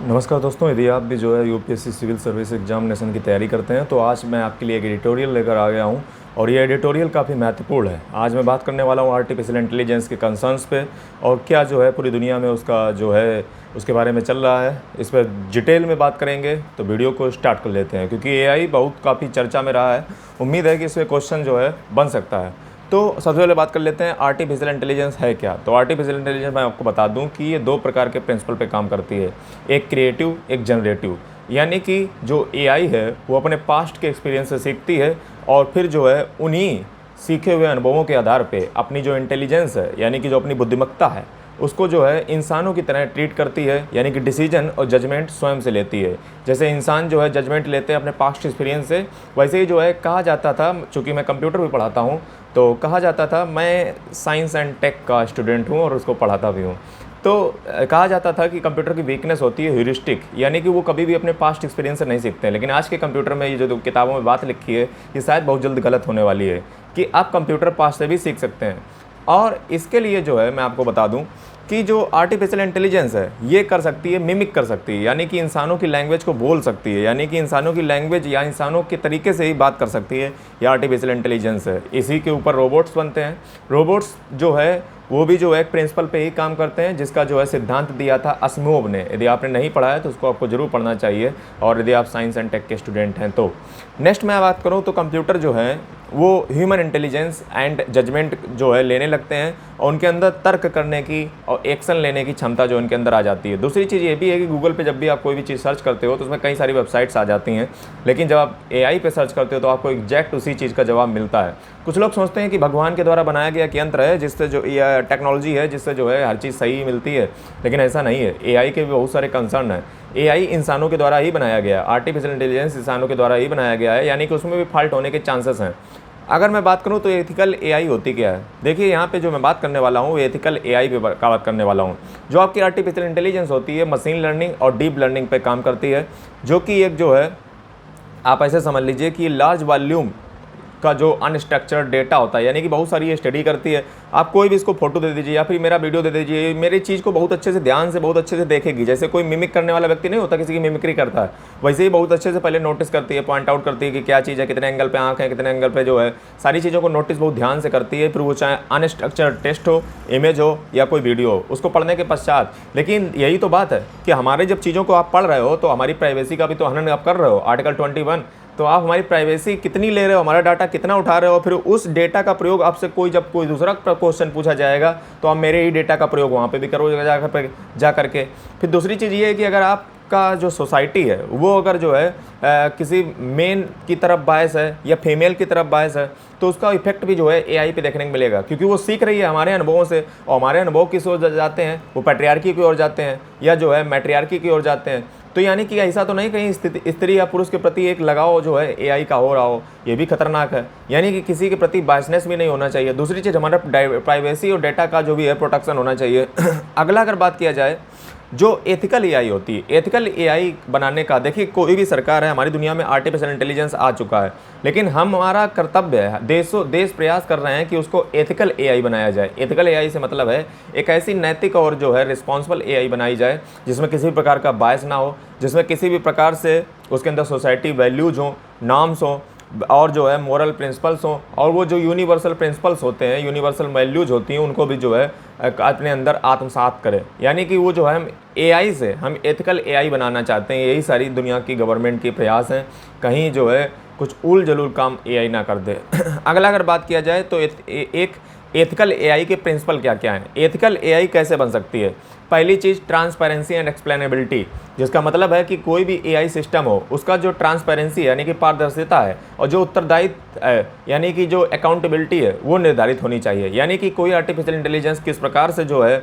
नमस्कार दोस्तों, यदि आप भी जो है यूपीएससी सिविल सर्विस एग्जामिनेशन की तैयारी करते हैं तो आज मैं आपके लिए एक एडिटोरियल लेकर आ गया हूं और ये एडिटोरियल काफ़ी महत्वपूर्ण है। आज मैं बात करने वाला हूं आर्टिफिशियल इंटेलिजेंस के कंसर्न्स पे और क्या जो है पूरी दुनिया में उसका जो है उसके बारे में चल रहा है, इस पर डिटेल में बात करेंगे। तो वीडियो को स्टार्ट कर लेते हैं क्योंकि एआई बहुत काफ़ी चर्चा में रहा है। उम्मीद है कि इसमें क्वेश्चन जो है बन सकता है। तो सबसे पहले बात कर लेते हैं आर्टिफिशियल इंटेलिजेंस है क्या। तो आर्टिफिशियल इंटेलिजेंस मैं आपको बता दूं कि ये दो प्रकार के प्रिंसिपल पे काम करती है, एक क्रिएटिव, एक जनरेटिव। यानी कि जो एआई है वो अपने पास्ट के एक्सपीरियंस से सीखती है और फिर जो है उन्हीं सीखे हुए अनुभवों के आधार पे अपनी जो इंटेलिजेंस है यानी कि जो अपनी बुद्धिमत्ता है उसको जो है इंसानों की तरह ट्रीट करती है, यानी कि डिसीजन और जजमेंट स्वयं से लेती है। जैसे इंसान जो है जजमेंट लेते हैं अपने पास्ट एक्सपीरियंस से, वैसे ही जो है कहा जाता था, चूँकि मैं कंप्यूटर भी पढ़ाता हूँ तो कहा जाता था, मैं साइंस एंड टेक का स्टूडेंट हूँ और उसको पढ़ाता भी हूँ। तो कहा जाता था कि कंप्यूटर की वीकनेस होती है ह्यूरिस्टिक, यानी कि वो कभी भी अपने पास्ट एक्सपीरियंस से नहीं सीखते हैं। लेकिन आज के कंप्यूटर में ये जो किताबों में बात लिखी है ये शायद बहुत जल्द गलत होने वाली है कि आप कंप्यूटर पास्ट से भी सीख सकते हैं। और इसके लिए जो है मैं आपको बता दूं कि जो आर्टिफिशियल इंटेलिजेंस है ये कर सकती है, मिमिक कर सकती है, यानी कि इंसानों की लैंग्वेज को बोल सकती है, यानी कि इंसानों की लैंग्वेज या इंसानों के तरीके से ही बात कर सकती है। ये आर्टिफिशियल इंटेलिजेंस है। इसी के ऊपर रोबोट्स बनते हैं। रोबोट्स जो है वो भी जो है एक प्रिंसिपल पे ही काम करते हैं जिसका जो है सिद्धांत दिया था असिमोव ने। यदि आपने नहीं पढ़ा है तो उसको आपको जरूर पढ़ना चाहिए, और यदि आप साइंस एंड टेक के स्टूडेंट हैं तो। नेक्स्ट मैं बात करूँ तो कंप्यूटर जो है वो ह्यूमन इंटेलिजेंस एंड जजमेंट जो है लेने लगते हैं और उनके अंदर तर्क करने की और एक्शन लेने की क्षमता जो उनके अंदर आ जाती है। दूसरी चीज़ ये भी है कि गूगल पे जब भी आप कोई भी चीज़ सर्च करते हो तो उसमें कई सारी वेबसाइट्स आ जाती हैं, लेकिन जब आप एआई पे सर्च करते हो तो आपको एग्जैक्ट उसी चीज़ का जवाब मिलता है। कुछ लोग सोचते हैं कि भगवान के द्वारा बनाया गया एक यंत्र है जिससे जो टेक्नोलॉजी है जिससे जो है हर चीज़ सही मिलती है, लेकिन ऐसा नहीं है। एआई के भी बहुत सारे कंसर्न हैं। एआई इंसानों के द्वारा ही बनाया गया है, आर्टिफिशियल इंटेलिजेंस इंसानों के द्वारा ही बनाया गया है, यानी कि उसमें भी फॉल्ट होने के चांसेस हैं। अगर मैं बात करूं तो एथिकल एआई होती क्या है। देखिए यहाँ पे जो मैं बात करने वाला हूँ एथिकल एआई पे बात करने वाला हूँ। जो आपकी आर्टिफिशियल इंटेलिजेंस होती है मशीन लर्निंग और डीप लर्निंग पे काम करती है, जो कि एक जो है आप ऐसे समझ लीजिए कि लार्ज वॉल्यूम का जो अनस्ट्रक्चर्ड डेटा होता है, यानी कि बहुत सारी ये स्टडी करती है। आप कोई भी इसको फोटो दे दीजिए या फिर मेरा वीडियो दे दीजिए, मेरी चीज़ को बहुत अच्छे से ध्यान से बहुत अच्छे से देखेगी। जैसे कोई मिमिक करने वाला व्यक्ति नहीं होता, किसी की मिमिक्री करता है, वैसे ही बहुत अच्छे से पहले नोटिस करती है, पॉइंट आउट करती है कि क्या चीज़ है, कितने एंगल पे आँख है, कितने एंगल पे जो है सारी चीज़ों को नोटिस बहुत ध्यान से करती है। फिर वो चाहे अनस्ट्रक्चर्ड टेक्स्ट हो, इमेज हो या कोई वीडियो हो, उसको पढ़ने के पश्चात। लेकिन यही तो बात है कि हमारे जब चीज़ों को आप पढ़ रहे हो तो हमारी प्राइवेसी का भी तो हनन आप कर रहे हो, आर्टिकल 21। तो आप हमारी प्राइवेसी कितनी ले रहे हो, हमारा डाटा कितना उठा रहे हो, फिर उस डेटा का प्रयोग आपसे जब कोई दूसरा क्वेश्चन पूछा जाएगा तो आप मेरे ही डेटा का प्रयोग वहाँ पे भी करोगे जा करके। फिर दूसरी चीज़ ये है कि अगर आपका जो सोसाइटी है वो अगर जो है किसी मेन की तरफ बायस है या फीमेल की तरफ बायस है तो उसका इफेक्ट भी जो है एआई पे देखने को मिलेगा, क्योंकि वो सीख रही है हमारे अनुभवों से, और हमारे अनुभव किस ओर जाते हैं, वो पैट्रियार्की की ओर जाते हैं या जो है मैट्रियार्की की ओर जाते हैं। तो यानी कि ऐसा तो नहीं कहीं स्त्री या पुरुष के प्रति एक लगाव जो है एआई का हो रहा हो, ये भी खतरनाक है। यानी कि किसी के प्रति बायसनेस भी नहीं होना चाहिए। दूसरी चीज़ हमारा प्राइवेसी और डेटा का जो भी है प्रोटेक्शन होना चाहिए। अगला अगर बात किया जाए जो एथिकल एआई होती है, एथिकल एआई बनाने का, देखिए कोई भी सरकार है, हमारी दुनिया में आर्टिफिशियल इंटेलिजेंस आ चुका है, लेकिन हमारा कर्तव्य है, देश प्रयास कर रहे हैं कि उसको एथिकल एआई बनाया जाए। एथिकल एआई से मतलब है एक ऐसी नैतिक और जो है रिस्पॉन्सिबल एआई बनाई जाए जिसमें किसी भी प्रकार का बायस ना हो, जिसमें किसी भी प्रकार से उसके अंदर सोसाइटी वैल्यूज हों, नॉर्म्स हों और जो है मोरल प्रिंसिपल्स हों, और वो जो यूनिवर्सल प्रिंसिपल्स होते हैं, यूनिवर्सल वैल्यूज होती हैं, उनको भी जो है अपने अंदर आत्मसात करें। यानी कि वो जो है हम एआई से हम एथिकल एआई बनाना चाहते हैं। यही सारी दुनिया की गवर्नमेंट की प्रयास हैं, कहीं जो है कुछ उल जलूल काम एआई ना कर दे। अगला अगर बात किया जाए तो एक एथिकल एआई के प्रिंसिपल क्या क्या हैं, एथिकल एआई कैसे बन सकती है। पहली चीज़ ट्रांसपेरेंसी एंड एक्सप्लेनेबिलिटी, जिसका मतलब है कि कोई भी एआई सिस्टम हो उसका जो ट्रांसपेरेंसी यानी कि पारदर्शिता है और जो उत्तरदायित्व है यानी कि जो अकाउंटेबिलिटी है वो निर्धारित होनी चाहिए। यानी कि कोई आर्टिफिशियल इंटेलिजेंस किस प्रकार से जो है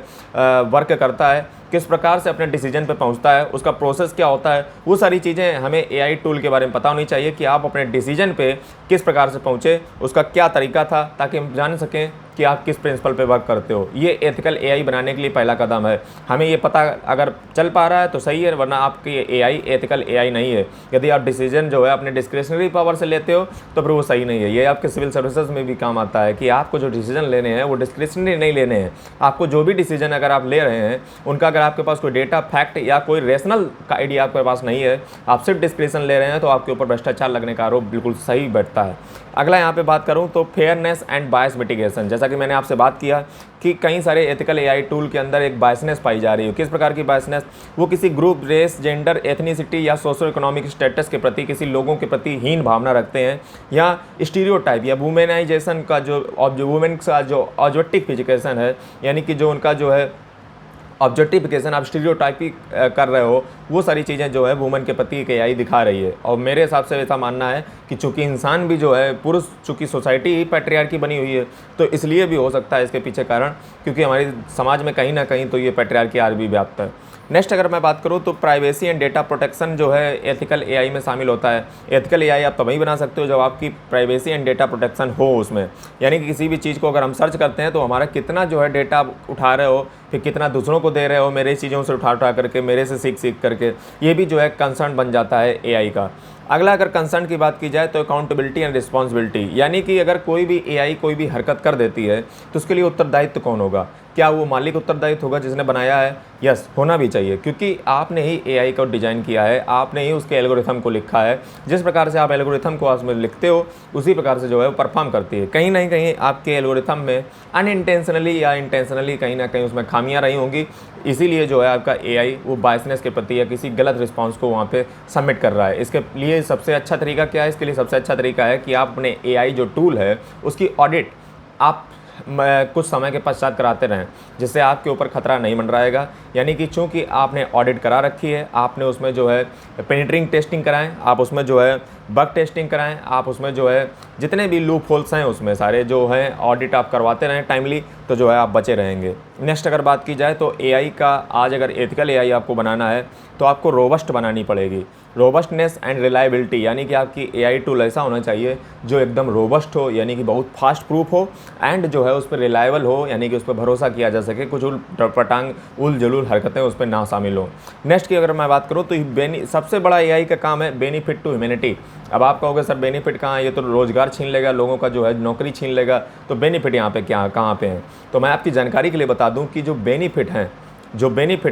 वर्क करता है, किस प्रकार से अपने डिसीजन पे पहुंचता है, उसका प्रोसेस क्या होता है, वो सारी चीज़ें हमें एआई टूल के बारे में पता होनी चाहिए कि आप अपने डिसीजन पे किस प्रकार से पहुंचे, उसका क्या तरीका था, ताकि हम जान सकें कि आप किस प्रिंसिपल पे वर्क करते हो। ये एथिकल एआई बनाने के लिए पहला कदम है। हमें ये पता अगर चल पा रहा है तो सही है, वरना आपकी एआई एथिकल एआई नहीं है। यदि आप डिसीजन जो है अपने डिस्क्रिशनरी पावर से लेते हो तो फिर वो सही नहीं है। ये आपके सिविल सर्विसेज में भी काम आता है कि आपको जो डिसीजन लेने हैं वो डिस्क्रिशनरी नहीं लेने हैं। आपको जो भी डिसीजन अगर आप ले रहे हैं उनका अगर आपके पास कोई डेटा, फैक्ट या कोई रेशनल का आइडिया आपके पास नहीं है, आप सिर्फ डिस्क्रिशन ले रहे हैं, तो आपके ऊपर भ्रष्टाचार लगने का आरोप बिल्कुल सही बैठता है। अगला यहाँ पे बात करूँ तो फेयरनेस एंड बायस मिटिगेशन। जैसा कि मैंने आपसे बात किया कि कई सारे एथिकल एआई टूल के अंदर एक बायसनेस पाई जा रही है। किस प्रकार की बायसनेस? वो किसी ग्रुप, रेस, जेंडर, एथनिसिटी या सोशो इकोनॉमिक स्टेटस के प्रति, किसी लोगों के प्रति हीन भावना रखते हैं, या स्टीरियोटाइप या वुमेनाइजेशन का जो वुमेन का जो ऑब्जेक्टिफिकेशन है, यानी कि जो उनका जो है ऑब्जेक्टिफिकेशन, आप स्टीरियोटाइपिंग कर रहे हो, वो सारी चीज़ें जो है वुमेन के प्रति एक एआई दिखा रही है। और मेरे हिसाब से ऐसा मानना है कि चूंकि इंसान भी जो है पुरुष, चूंकि सोसाइटी ही पैट्रियार्की बनी हुई है, तो इसलिए भी हो सकता है इसके पीछे कारण, क्योंकि हमारे समाज में कहीं ना कहीं तो ये पैट्रियार्की आज भी व्याप्त है। नेक्स्ट अगर मैं बात करूँ तो प्राइवेसी एंड डेटा प्रोटेक्शन जो है एथिकल एआई में शामिल होता है। एथिकल एआई आप तभी बना सकते हो जब आपकी प्राइवेसी एंड डेटा प्रोटेक्शन हो उसमें, यानी कि किसी भी चीज़ को अगर हम सर्च करते हैं तो हमारा कितना जो है डेटा उठा रहे हो, फिर कितना दूसरों को दे रहे हो, मेरे चीज़ों से उठा करके, मेरे से सीख करके, ये भी जो है कंसर्न बन जाता है एआई का। अगला अगर कंसर्न की बात की जाए तो अकाउंटेबिलिटी एंड रिस्पॉन्सिबिलिटी, यानी कि अगर कोई भी एआई कोई भी हरकत कर देती है तो उसके लिए उत्तरदायित्व कौन होगा? क्या वो मालिक उत्तरदायित्व होगा जिसने बनाया है? यस, होना भी चाहिए, क्योंकि आपने ही एआई को डिज़ाइन किया है, आपने ही उसके एल्गोरिथम को लिखा है। जिस प्रकार से आप एल्गोरिथम को उसमें लिखते हो उसी प्रकार से जो है वो परफॉर्म करती है। कहीं ना कहीं आपके एल्गोरिथम में अनइंटेंशनली या इंटेंशनली कहीं ना कहीं उसमें खामियां रही होंगी, इसीलिए जो है आपका एआई वो बायसनेस के प्रति या किसी गलत रिस्पांस को वहाँ पे सबमिट कर रहा है। इसके लिए सबसे अच्छा तरीका क्या है? इसके लिए सबसे अच्छा तरीका है कि आप अपने एआई जो टूल है उसकी ऑडिट आप कुछ समय के पश्चात कराते रहें, जिससे आपके ऊपर खतरा नहीं मंडराएगा। यानी कि चूंकि आपने ऑडिट करा रखी है, आपने उसमें जो है पेनिट्रिंग टेस्टिंग कराएं, आप उसमें जो है बग टेस्टिंग कराएं, आप उसमें जो है जितने भी लूप होल्स हैं उसमें सारे जो हैं ऑडिट आप करवाते रहें टाइमली, तो जो है आप बचे रहेंगे। नेक्स्ट अगर बात की जाए तो एआई का, आज अगर एथिकल एआई आपको बनाना है तो आपको रोबस्ट बनानी पड़ेगी। रोबस्टनेस एंड रिलायबिलिटी, यानी कि आपकी एआई टूल ऐसा होना चाहिए जो एकदम रोबस्ट हो, यानी कि बहुत फास्ट प्रूफ हो, एंड जो है उस पर रिलायबल हो, यानी कि उस पर भरोसा किया जा सके, कुछ उल जलूल हरकतें उस पर ना शामिल हो। नेक्स्ट की अगर मैं बात करूँ तो सबसे बड़ा एआई का काम है बेनिफिट टू ह्यूमैनिटी। अब आप कहोगे सर बेनिफिट कहाँ है? ये तो रोज़गार छीन लेगा, लोगों का जो है नौकरी छीन लेगा, तो बेनिफिट यहाँ पे कहाँ पे हैं? तो मैं आपकी जानकारी के लिए बता दूँ कि जो बेनिफिट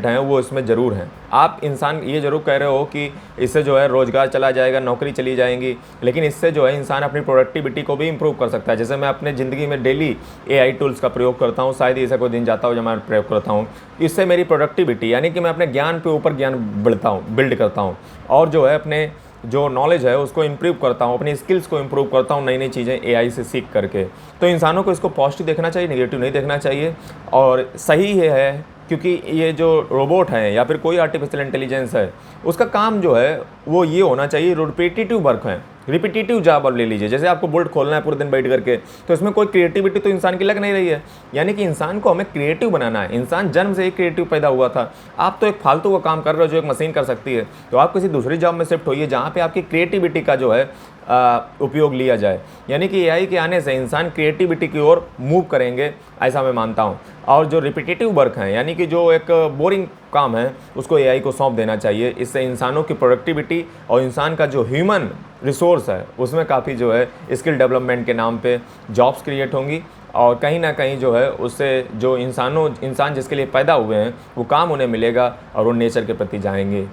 हैं वो इसमें ज़रूर हैं। आप इंसान ये ज़रूर कह रहे हो कि इससे जो है रोज़गार चला जाएगा, नौकरी चली जाएंगी, लेकिन इससे जो है इंसान अपनी प्रोडक्टिविटी को भी इंप्रूव कर सकता है। जैसे मैं अपने ज़िंदगी में डेली एआई टूल्स का प्रयोग करता हूँ, शायद ही ऐसा कोई दिन जाता हो जब मैं प्रयोग करता हूँ, इससे मेरी प्रोडक्टिविटी, यानी कि मैं अपने ज्ञान पे ऊपर ज्ञान बिल्ड करता हूँ, और जो है अपने जो नॉलेज है उसको इम्प्रूव करता हूँ, अपनी स्किल्स को इम्प्रूव करता हूँ नई नई चीज़ें एआई से सीख करके। तो इंसानों को इसको पॉजिटिव देखना चाहिए, नेगेटिव नहीं देखना चाहिए। और सही है, क्योंकि ये जो रोबोट हैं या फिर कोई आर्टिफिशियल इंटेलिजेंस है, उसका काम जो है वो ये होना चाहिए, रिपीटेटिव वर्क है, रिपीटेटिव जॉब आप ले लीजिए। जैसे आपको बोल्ट खोलना है पूरे दिन बैठ करके, तो इसमें कोई क्रिएटिविटी तो इंसान की लग नहीं रही है। यानी कि इंसान को हमें क्रिएटिव बनाना है। इंसान जन्म से ही क्रिएटिव पैदा हुआ था। आप तो एक फालतू का काम कर रहे हो जो एक मशीन कर सकती है, तो आप किसी दूसरी जॉब में शिफ्ट होइए जहाँ पे आपकी क्रिएटिविटी का जो है उपयोग लिया जाए। यानी कि एआई के आने से इंसान क्रिएटिविटी की ओर मूव करेंगे, ऐसा मैं मानता हूँ। और जो रिपीटेटिव वर्क हैं, यानी कि जो एक बोरिंग काम है, उसको एआई को सौंप देना चाहिए। इससे इंसानों की प्रोडक्टिविटी और इंसान का जो ह्यूमन रिसोर्स है उसमें काफ़ी जो है स्किल डेवलपमेंट के नाम पे जॉब्स क्रिएट होंगी, और कहीं ना कहीं जो है उससे जो इंसान जिसके लिए पैदा हुए हैं वो काम उन्हें मिलेगा और वो नेचर के प्रति जाएंगे।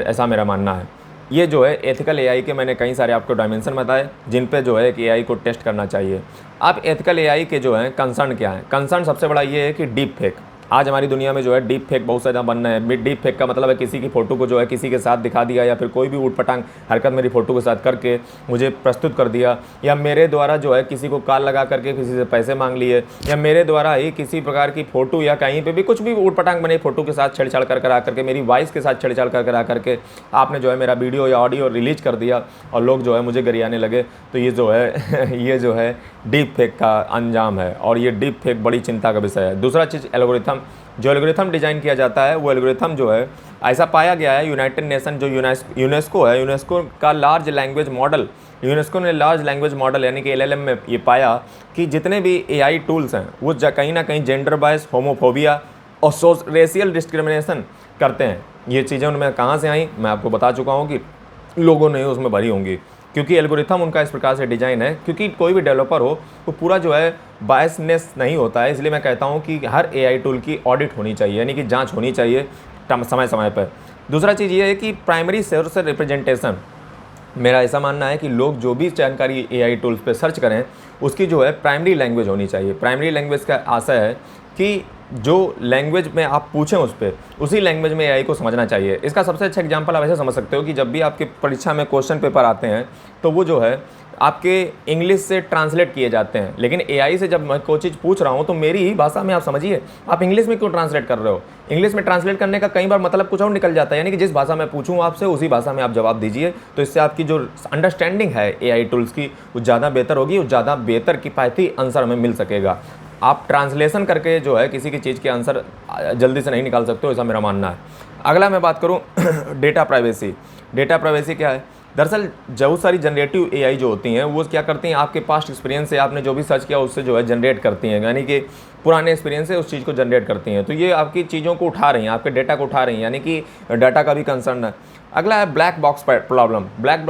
ऐसा मेरा मानना है। ये जो है एथिकल एआई के मैंने कई सारे आपको डायमेंशन बताए जिन पे जो है कि एआई को टेस्ट करना चाहिए। अब एथिकल एआई के जो है कंसर्न क्या है? कंसर्न सबसे बड़ा ये है कि डीप फेक। आज हमारी दुनिया में जो है डीप फेक बहुत ज़्यादा बन रहे हैं। डीप फेक का मतलब है किसी की फ़ोटो को जो है किसी के साथ दिखा दिया, या फिर कोई भी ऊटपटांग हरकत मेरी फ़ोटो के साथ करके मुझे प्रस्तुत कर दिया, या मेरे द्वारा जो है किसी को कॉल लगा करके किसी से पैसे मांग लिए, या मेरे द्वारा ही किसी प्रकार की फ़ोटो या कहीं पे भी कुछ भी ऊटपटांग बने फ़ोटो के साथ छेड़छाड़ करा करके, मेरी वॉइस के साथ छेड़छाड़ करा करके आपने जो है मेरा वीडियो या ऑडियो रिलीज कर दिया और लोग जो है मुझे गरियाने लगे। तो ये जो है ये जो है डीप फेक का अंजाम है, और ये डीप फेक बड़ी चिंता का विषय है। दूसरा चीज़ एल्गोरिथम। जो एल्गोरिथम डिज़ाइन किया जाता है वो एल्गोरिथम जो है ऐसा पाया गया है, यूनाइटेड नेशन जो यूनेस्को है, यूनेस्को का लार्ज लैंग्वेज मॉडल, यूनेस्को ने लार्ज लैंग्वेज मॉडल यानी कि LLM में ये पाया कि जितने भी AI टूल्स हैं वो कहीं ना कहीं जेंडर बायस, होमोफोबिया और रेशियल डिस्क्रिमिनेशन करते हैं। ये चीज़ें उनमें कहाँ से आई, मैं आपको बता चुका हूँ कि लोगों ने उसमें भरी होंगी, क्योंकि एल्गोरिथम उनका इस प्रकार से डिज़ाइन है, क्योंकि कोई भी डेवलपर हो वो पूरा जो है बायसनेस नहीं होता है। इसलिए मैं कहता हूँ कि हर AI टूल की ऑडिट होनी चाहिए, यानी कि जांच होनी चाहिए समय समय पर। दूसरा चीज़ ये है कि प्राइमरी सोर्स रिप्रेजेंटेशन, मेरा ऐसा मानना है कि लोग जो भी जानकारी AI टूल्स पे सर्च करें उसकी जो है प्राइमरी लैंग्वेज होनी चाहिए। प्राइमरी लैंग्वेज का आशय है कि जो लैंग्वेज में आप पूछें उस पर, उसी लैंग्वेज में AI को समझना चाहिए। इसका सबसे अच्छा एग्जांपल आप ऐसे समझ सकते हो कि जब भी आपके परीक्षा में क्वेश्चन पेपर आते हैं तो वो जो है आपके इंग्लिश से ट्रांसलेट किए जाते हैं, लेकिन AI से जब मैं कोई चीज़ पूछ रहा हूँ तो मेरी ही भाषा में आप समझिए, आप इंग्लिश में क्यों ट्रांसलेट कर रहे हो। इंग्लिश में ट्रांसलेट करने का कई बार मतलब कुछ और निकल जाता है, यानी कि जिस भाषा में पूछूँ आपसे उसी भाषा में आप जवाब दीजिए, तो इससे आपकी जो अंडरस्टैंडिंग है AI टूल्स की वो ज़्यादा बेहतर होगी और ज़्यादा बेहतर किफ़ायती आंसर हमें मिल सकेगा। आप ट्रांसलेशन करके जो है किसी की चीज़ के आंसर जल्दी से नहीं निकाल सकते हो, ऐसा मेरा मानना है। अगला मैं बात करूँ डेटा प्राइवेसी। डेटा प्राइवेसी क्या है? दरअसल बहुत सारी जनरेटिव AI जो होती हैं वो क्या करती हैं, आपके पास्ट एक्सपीरियंस से आपने जो भी सर्च किया उससे जो है जनरेट करती हैं, यानी कि पुराने एक्सपीरियंस से उस चीज़ को जनरेट करती हैं। तो ये आपकी चीज़ों को उठा रही हैं, आपके डेटा को उठा रही हैं, यानी कि डाटा का भी कंसर्न है। अगला है black box problem. Black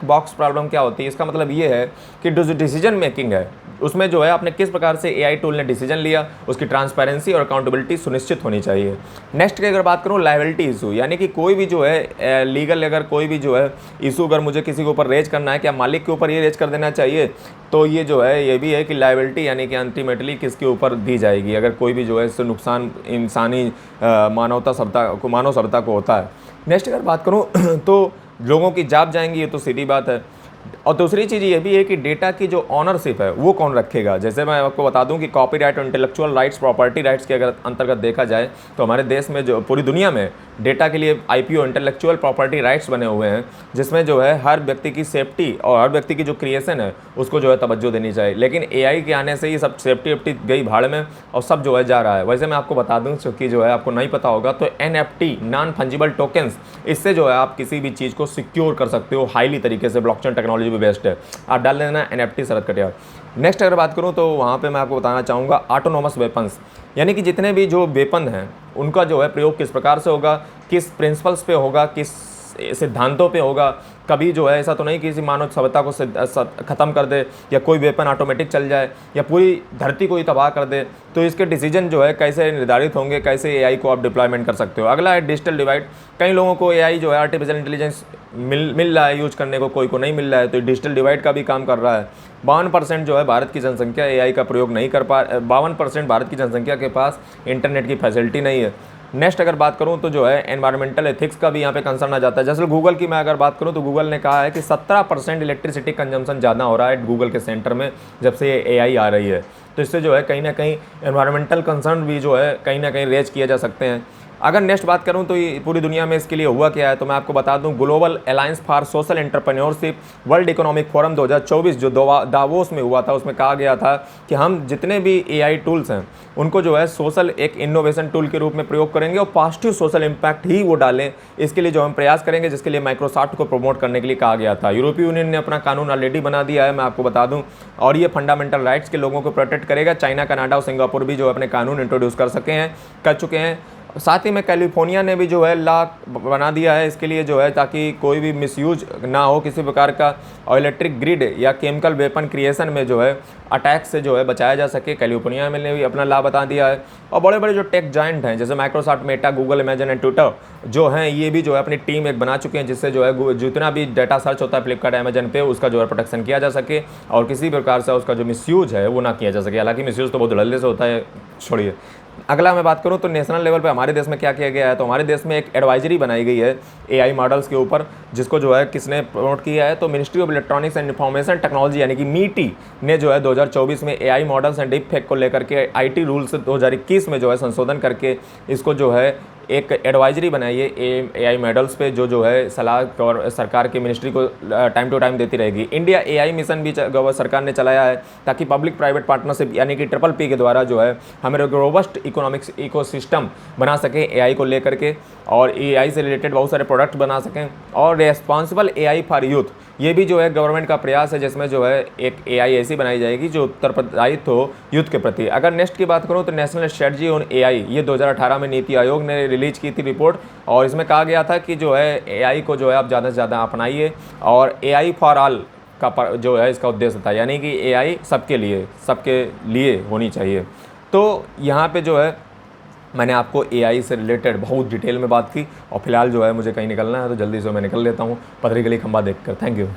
box problem क्या होती है? इसका मतलब ये है कि जो डिसीजन मेकिंग है उसमें जो है आपने किस प्रकार से AI टूल ने डिसीजन लिया, उसकी ट्रांसपेरेंसी और अकाउंटेबिलिटी सुनिश्चित होनी चाहिए। नेक्स्ट की अगर बात करूँ लायबिलिटी इशू, यानी कि कोई भी जो है लीगल अगर कोई भी जो है इशू अगर मुझे किसी के ऊपर रेज करना है, क्या मालिक के ऊपर ये रेज कर देना चाहिए? तो ये जो है ये भी है कि लायबिलिटी यानी कि अल्टीमेटली किसके ऊपर दी जाएगी अगर कोई भी जो है इससे नुकसान इंसानी मानव सभ्यता को होता है। नेक्स्ट अगर बात करूँ तो लोगों की जॉब जाएंगी, ये तो सीधी बात है। और दूसरी चीज़ ये भी है कि डेटा की जो ऑनरशिप है वो कौन रखेगा। जैसे मैं आपको बता दूं कि कॉपीराइट और इंटेलेक्चुअल राइट्स, प्रॉपर्टी राइट्स के अगर अंतर्गत देखा जाए तो हमारे देश में जो पूरी दुनिया में डेटा के लिए IPO इंटेलेक्चुअल प्रॉपर्टी राइट्स बने हुए हैं, जिसमें जो है हर व्यक्ति की सेफ्टी और हर व्यक्ति की जो क्रिएशन है उसको जो है तवज्जो देनी चाहिए। लेकिन AI के आने से ये सब सेफ्टी गई भाड़ में और सब जो है जा रहा है। वैसे मैं आपको बता दूँ, क्योंकि जो है आपको नहीं पता होगा, तो NFT नॉन फंजिबल टोकन्स, इससे जो है आप किसी भी चीज़ को सिक्योर कर सकते हो हाईली तरीके से। ब्लॉकचेन टेक्नोलॉजी भी बेस्ट है, आप डाल देना NFT शरद कटियार। नेक्स्ट अगर बात करूं तो वहाँ पे मैं आपको बताना चाहूँगा ऑटोनोमस वेपन्स, यानी कि जितने भी जो वेपन हैं उनका जो है प्रयोग किस प्रकार से होगा, किस प्रिंसिपल्स पे होगा, किस सिद्धांतों पे होगा। कभी जो है ऐसा तो नहीं कि किसी मानव सभ्यता को ख़त्म कर दे या कोई वेपन ऑटोमेटिक चल जाए या पूरी धरती को ही तबाह कर दे। तो इसके डिसीजन जो है कैसे निर्धारित होंगे, कैसे AI को आप डिप्लॉयमेंट कर सकते हो। अगला है डिजिटल डिवाइड। कई लोगों को AI जो है आर्टिफिशियल इंटेलिजेंस मिल रहा है यूज करने को, कोई को नहीं मिल रहा है, तो डिजिटल डिवाइड का भी काम कर रहा है। 52% जो है भारत की जनसंख्या AI का प्रयोग नहीं कर पा 52% भारत की जनसंख्या के पास इंटरनेट की फैसिलिटी नहीं है। नेक्स्ट अगर बात करूं तो जो है एनवायरमेंटल एथिक्स का भी यहाँ पे कंसर्न आ जाता है। जैसे गूगल की मैं अगर बात करूं तो गूगल ने कहा है कि 17% इलेक्ट्रिसिटी कंजम्पशन ज़्यादा हो रहा है गूगल के सेंटर में जब से ये AI आ रही है। तो इससे जो है कहीं ना कहीं एनवायरमेंटल कंसर्न भी जो है कहीं ना कहीं रेज किए जा सकते हैं। अगर नेक्स्ट बात करूं तो ये पूरी दुनिया में इसके लिए हुआ क्या है, तो मैं आपको बता दूं global alliance for social entrepreneurship world economic forum 2024 जो दावोस में हुआ था, उसमें कहा गया था कि हम जितने भी AI टूल्स हैं उनको जो है सोशल एक इनोवेशन टूल के रूप में प्रयोग करेंगे और पॉजिटिव सोशल इम्पैक्ट ही वो डालें, इसके लिए जो हम प्रयास करेंगे, जिसके लिए माइक्रोसॉफ्ट को प्रमोट करने के लिए कहा गया था। यूरोपीय यूनियन ने अपना कानून ऑलरेडी बना दिया है, मैं आपको बता दूं, और ये फंडामेंटल राइट्स के लोगों को प्रोटेक्ट करेगा। चाइना, कनाडा और सिंगापुर भी जो अपने कानून इंट्रोड्यूस कर चुके हैं। साथ ही में कैलिफोर्निया ने भी जो है लॉ बना दिया है इसके लिए जो है, ताकि कोई भी मिसयूज ना हो किसी प्रकार का, और इलेक्ट्रिक ग्रिड या केमिकल वेपन क्रिएशन में जो है अटैक से जो है बचाया जा सके। कैलिफोर्निया में ने भी अपना लॉ बता दिया है। और बड़े बड़े जो टेक जायंट हैं जैसे Microsoft, Meta, Google, Amazon and Twitter जो हैं, ये भी जो है अपनी टीम एक बना चुके हैं, जिससे जो है जितना भी डाटा सर्च होता है फ्लिपकार्ट, अमेजन पे, उसका जो है प्रोटेक्शन किया जा सके और किसी प्रकार से उसका जो मिसयूज है वो ना किया जा सके। हालांकि मिसयूज तो बहुत धड़ल्ले से होता है, छोड़िए। अगला मैं बात करूं तो नेशनल लेवल पे हमारे देश में क्या किया गया है, तो हमारे देश में एक एडवाइजरी बनाई गई है AI मॉडल्स के ऊपर, जिसको जो है किसने प्रमोट किया है, तो ministry of electronics and information technology यानी कि MITI ने जो है 2024 में AI models and deep fake को लेकर के IT रूल्स 2021 में जो है संशोधन करके इसको जो है एक एडवाइजरी बनाई है AI मॉडल्स पे, जो है सलाह और सरकार के मिनिस्ट्री को टाइम टू टाइम देती रहेगी। इंडिया AI मिशन भी सरकार ने चलाया है, ताकि पब्लिक प्राइवेट पार्टनरशिप यानी कि PPP के द्वारा जो है हमें रोबस्ट इकोनॉमिक्स इकोसिस्टम बना सकें AI को लेकर के, और AI से रिलेटेड बहुत सारे प्रोडक्ट बना सकें। और रेस्पॉन्सिबल AI फॉर यूथ, ये भी जो है गवर्नमेंट का प्रयास है, जिसमें जो है एक AI ऐसी बनाई जाएगी जो उत्तरदायित्व हो यूथ के प्रति। अगर नेक्स्ट की बात करूँ तो नेशनल स्ट्रेटजी ऑन AI, ये 2018 में नीति आयोग ने रिलीज की थी रिपोर्ट, और इसमें कहा गया था कि जो है AI को जो है आप ज़्यादा से ज़्यादा अपनाइए, और AI फॉर ऑल का जो है इसका उद्देश्य था, यानी कि AI सबके लिए होनी चाहिए। तो यहाँ पे जो है मैंने आपको AI से रिलेटेड बहुत डिटेल में बात की, और फिलहाल जो है मुझे कहीं निकलना है, तो जल्दी से मैं निकल लेता हूँ, पथरी गली खंबा देखकर। Thank you.